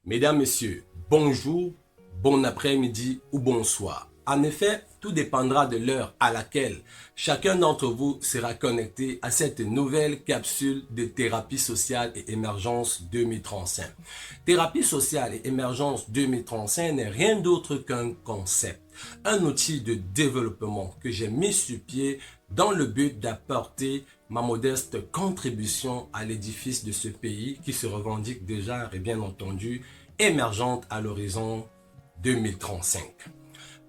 Mesdames, Messieurs, bonjour, bon après-midi ou bonsoir. En effet, tout dépendra de l'heure à laquelle chacun d'entre vous sera connecté à cette nouvelle capsule de thérapie sociale et émergence 2035. Thérapie sociale et émergence 2035 n'est rien d'autre qu'un concept, un outil de développement que j'ai mis sur pied dans le but d'apporter ma modeste contribution à l'édifice de ce pays qui se revendique déjà et bien entendu émergente à l'horizon 2035.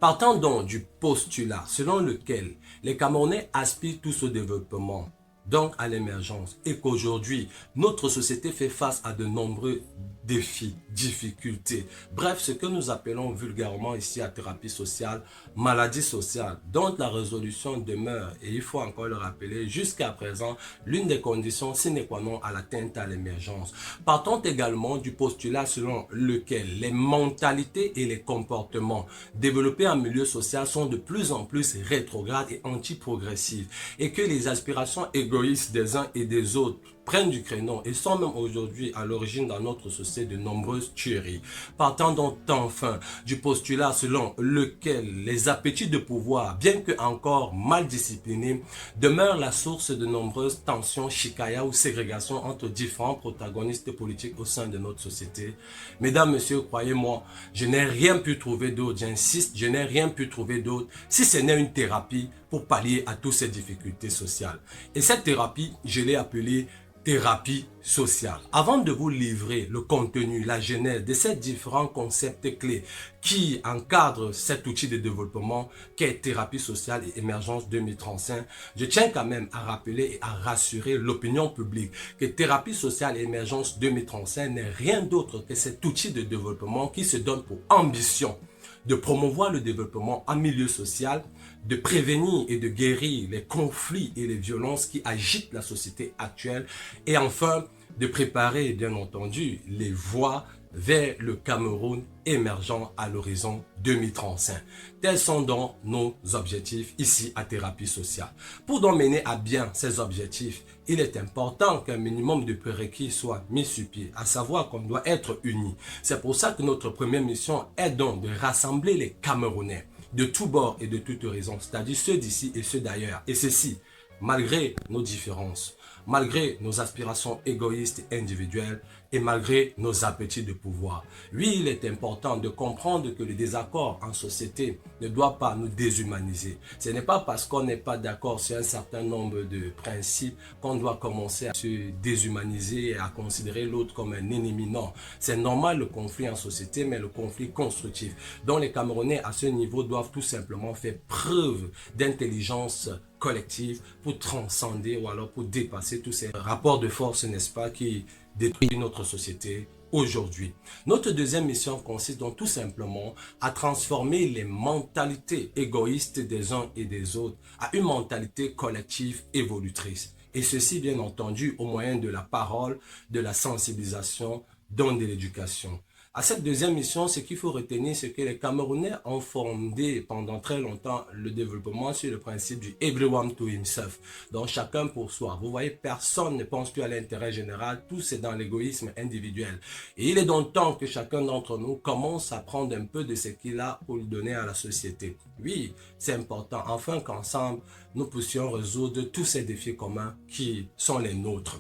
Partant donc du postulat selon lequel les Camerounais aspirent tous au développement, donc à l'émergence, et qu'aujourd'hui notre société fait face à de nombreux défis, difficultés, bref, ce que nous appelons vulgairement ici à thérapie sociale, maladie sociale, dont la résolution demeure, et il faut encore le rappeler, jusqu'à présent, l'une des conditions sine qua non à l'atteinte à l'émergence. Partons également du postulat selon lequel les mentalités et les comportements développés en milieu social sont de plus en plus rétrogrades et anti-progressifs, et que les aspirations égoïstes des uns et des autres prennent du créneau et sont même aujourd'hui à l'origine dans notre société de nombreuses tueries. Partant donc enfin du postulat selon lequel les appétits de pouvoir, bien que encore mal disciplinés, demeurent la source de nombreuses tensions, chicaya ou ségrégations entre différents protagonistes politiques au sein de notre société. Mesdames, Messieurs, croyez-moi, je n'ai rien pu trouver d'autre, j'insiste, je n'ai rien pu trouver d'autre, si ce n'est une thérapie pour pallier à toutes ces difficultés sociales. Et cette thérapie, je l'ai appelée thérapie sociale. Avant de vous livrer le contenu, la genèse de ces différents concepts clés qui encadrent cet outil de développement qu'est thérapie sociale et émergence 2035, je tiens quand même à rappeler et à rassurer l'opinion publique que thérapie sociale et émergence 2035 n'est rien d'autre que cet outil de développement qui se donne pour ambition de promouvoir le développement en milieu social, de prévenir et de guérir les conflits et les violences qui agitent la société actuelle et enfin de préparer bien entendu les voies vers le Cameroun émergent à l'horizon 2035. Tels sont donc nos objectifs ici à Thérapie Sociale. Pour donc mener à bien ces objectifs, il est important qu'un minimum de prérequis soit mis sur pied, à savoir qu'on doit être unis. C'est pour ça que notre première mission est donc de rassembler les Camerounais de tous bords et de toutes horizons, c'est-à-dire ceux d'ici et ceux d'ailleurs. Et ceci, malgré nos différences, malgré nos aspirations égoïstes et individuelles et malgré nos appétits de pouvoir. Oui, il est important de comprendre que le désaccord en société ne doit pas nous déshumaniser. Ce n'est pas parce qu'on n'est pas d'accord sur un certain nombre de principes qu'on doit commencer à se déshumaniser et à considérer l'autre comme un ennemi. Non, c'est normal le conflit en société, mais le conflit constructif. Donc les Camerounais à ce niveau doivent tout simplement faire preuve d'intelligence collective pour transcender ou alors pour dépasser tous ces rapports de force, n'est-ce pas, qui détruisent notre société aujourd'hui. Notre deuxième mission consiste donc tout simplement à transformer les mentalités égoïstes des uns et des autres à une mentalité collective évolutrice. Et ceci, bien entendu, au moyen de la parole, de la sensibilisation, donc de l'éducation. À cette deuxième mission, ce qu'il faut retenir, c'est que les Camerounais ont fondé pendant très longtemps le développement sur le principe du everyone to himself. Donc chacun pour soi. Vous voyez, personne ne pense plus à l'intérêt général, tout c'est dans l'égoïsme individuel. Et il est donc temps que chacun d'entre nous commence à prendre un peu de ce qu'il a pour le donner à la société. Oui, c'est important, afin qu'ensemble, nous puissions résoudre tous ces défis communs qui sont les nôtres.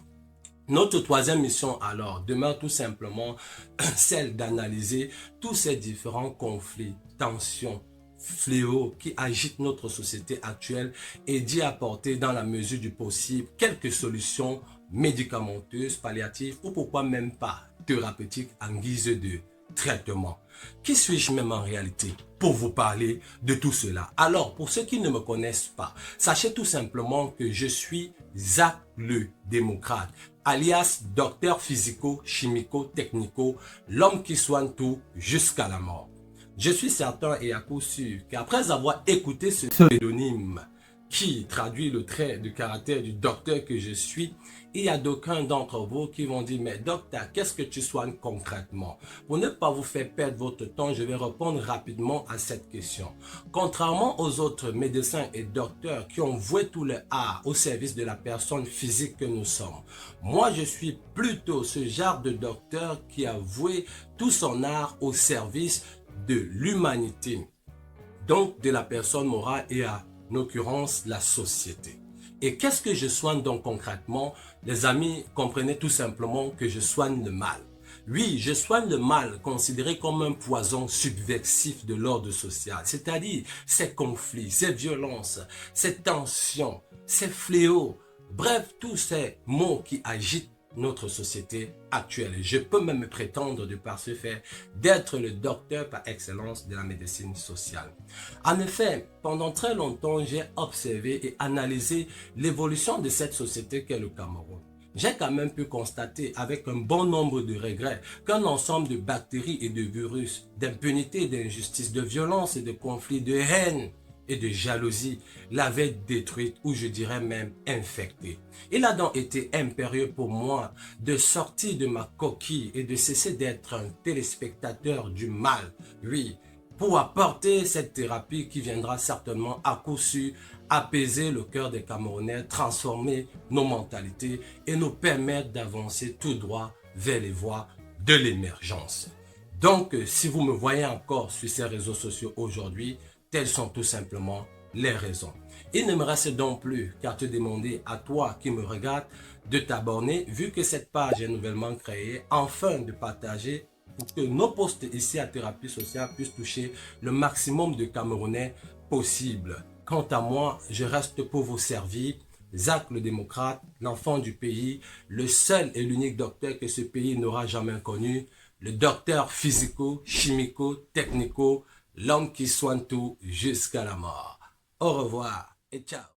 Notre troisième mission alors demeure tout simplement celle d'analyser tous ces différents conflits, tensions, fléaux qui agitent notre société actuelle et d'y apporter dans la mesure du possible quelques solutions médicamenteuses, palliatives ou pourquoi même pas thérapeutiques en guise de traitement. Qui suis-je même en réalité pour vous parler de tout cela? Alors, pour ceux qui ne me connaissent pas, sachez tout simplement que je suis Zach le démocrate, alias docteur physico-chimico-technico, l'homme qui soigne tout jusqu'à la mort. Je suis certain et à coup sûr qu'après avoir écouté ce pseudonyme qui traduit le trait de caractère du docteur que je suis. Il y a d'aucuns d'entre vous qui vont dire, mais docteur, qu'est-ce que tu soignes concrètement? Pour ne pas vous faire perdre votre temps, je vais répondre rapidement à cette question. Contrairement aux autres médecins et docteurs qui ont voué tout leur art au service de la personne physique que nous sommes, moi je suis plutôt ce genre de docteur qui a voué tout son art au service de l'humanité, donc de la personne morale et en l'occurrence la société. Et qu'est-ce que je soigne donc concrètement? Les amis, comprenez tout simplement que je soigne le mal. Oui, je soigne le mal considéré comme un poison subversif de l'ordre social, c'est-à-dire ces conflits, ces violences, ces tensions, ces fléaux, bref, tous ces mots qui agitent notre société actuelle. Je peux même prétendre de par ce fait d'être le docteur par excellence de la médecine sociale. En effet, pendant très longtemps, j'ai observé et analysé l'évolution de cette société qu'est le Cameroun. J'ai quand même pu constater avec un bon nombre de regrets qu'un ensemble de bactéries et de virus, d'impunité, d'injustice, de violence et de conflits, de haine et de jalousie l'avait détruite ou je dirais même infectée. Il a donc été impérieux pour moi de sortir de ma coquille et de cesser d'être un téléspectateur du mal. Oui, pour apporter cette thérapie qui viendra certainement à coup sûr apaiser le cœur des Camerounais, transformer nos mentalités et nous permettre d'avancer tout droit vers les voies de l'émergence. Donc, si vous me voyez encore sur ces réseaux sociaux aujourd'hui, telles sont tout simplement les raisons. Il ne me reste donc plus qu'à te demander à toi qui me regarde de t'abonner vu que cette page est nouvellement créée, afin de partager pour que nos posts ici à Thérapie Sociale puissent toucher le maximum de Camerounais possible. Quant à moi, je reste pour vous servir, Zach le démocrate, l'enfant du pays, le seul et l'unique docteur que ce pays n'aura jamais connu, le docteur physico, chimico, technico, l'homme qui soigne tout jusqu'à la mort. Au revoir et ciao.